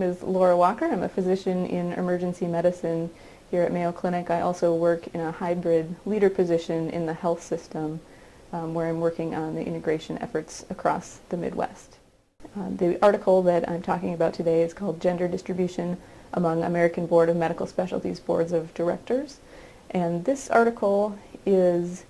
name is Laura Walker. I'm a physician in emergency medicine here at Mayo Clinic. I also work in a hybrid leader position in the health system where I'm working on the integration efforts across the Midwest. The article that I'm talking about today is called Gender Distribution Among American Board of Medical Specialties Boards of Directors. And this article is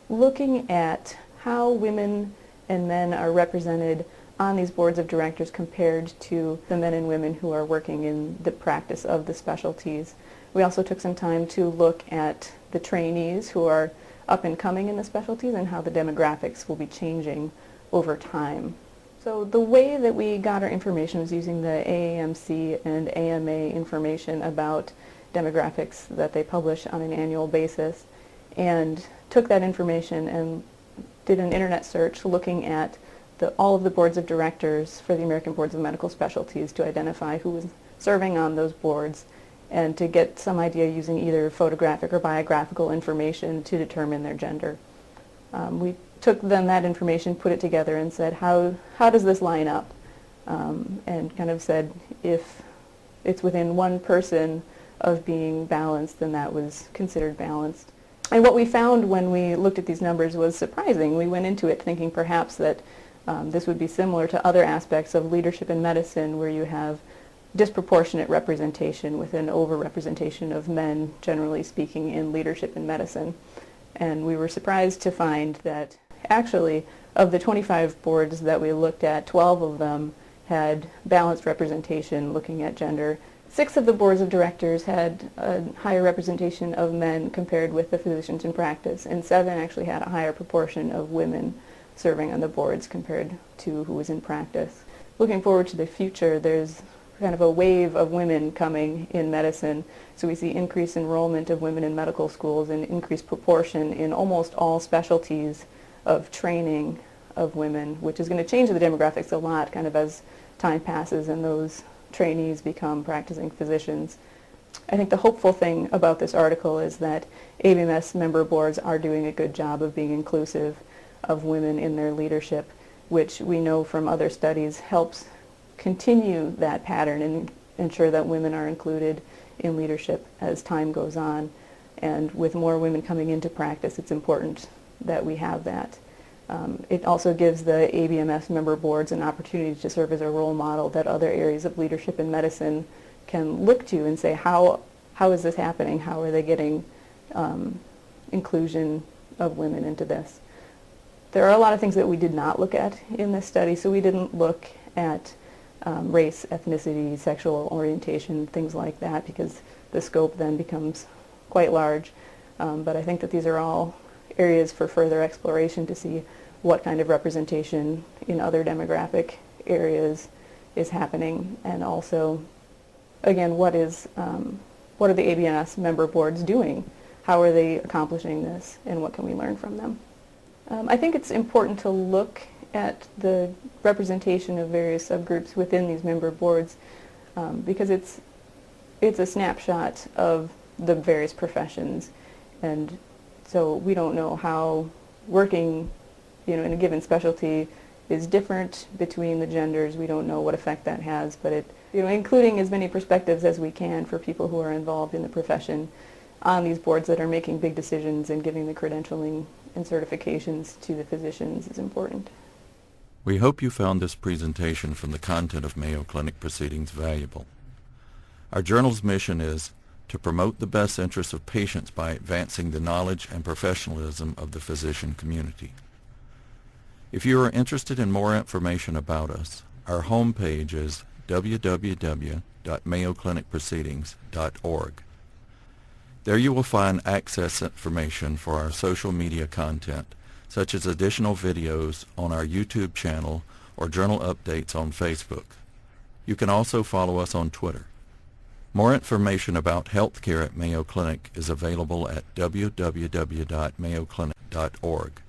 looking at how women and men are represented on these boards of directors compared to the men and women who are working in the practice of the specialties. We also took some time to look at the trainees who are up and coming in the specialties and how the demographics will be changing over time. So the way that we got our information was using the AAMC and AMA information about demographics that they publish on an annual basis, and took that information and did an internet search looking at all of the boards of directors for the American Boards of Medical Specialties to identify who was serving on those boards and to get some idea using either photographic or biographical information to determine their gender. We took then that information, put it together and said, how does this line up? And kind of said if it's within one person of being balanced, then that was considered balanced. And what we found when we looked at these numbers was surprising. We went into it thinking perhaps that this would be similar to other aspects of leadership in medicine where you have disproportionate representation with an overrepresentation of men, generally speaking, in leadership in medicine. And we were surprised to find that actually of the 25 boards that we looked at, 12 of them had balanced representation looking at gender. 6 of the boards of directors had a higher representation of men compared with the physicians in practice, and 7 actually had a higher proportion of women serving on the boards compared to who was in practice. Looking forward to the future, there's kind of a wave of women coming in medicine, so we see increased enrollment of women in medical schools and increased proportion in almost all specialties of training of women, which is going to change the demographics a lot kind of as time passes and those trainees become practicing physicians. I think the hopeful thing about this article is that ABMS member boards are doing a good job of being inclusive of women in their leadership, which we know from other studies helps continue that pattern and ensure that women are included in leadership as time goes on. And with more women coming into practice, it's important that we have that. It also gives the ABMS member boards an opportunity to serve as a role model that other areas of leadership in medicine can look to and say, how is this happening? How are they getting inclusion of women into this? There are a lot of things that we did not look at in this study, so we didn't look at race, ethnicity, sexual orientation, things like that, because the scope then becomes quite large. But I think that these are all areas for further exploration to see what kind of representation in other demographic areas is happening, and also, again, what are the ABMS member boards doing? How are they accomplishing this, and what can we learn from them? I think it's important to look at the representation of various subgroups within these member boards because it's a snapshot of the various professions, and so we don't know how working in a given specialty is different between the genders. We don't know what effect that has, but including as many perspectives as we can for people who are involved in the profession on these boards that are making big decisions and giving the credentialing and certifications to the physicians is important. We hope you found this presentation from the content of Mayo Clinic Proceedings valuable. Our journal's mission is to promote the best interests of patients by advancing the knowledge and professionalism of the physician community. If you are interested in more information about us, our homepage is www.mayoclinicproceedings.org. There you will find access information for our social media content, such as additional videos on our YouTube channel or journal updates on Facebook. You can also follow us on Twitter. More information about healthcare at Mayo Clinic is available at www.mayoclinic.org.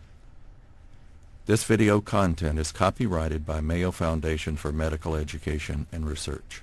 This video content is copyrighted by Mayo Foundation for Medical Education and Research.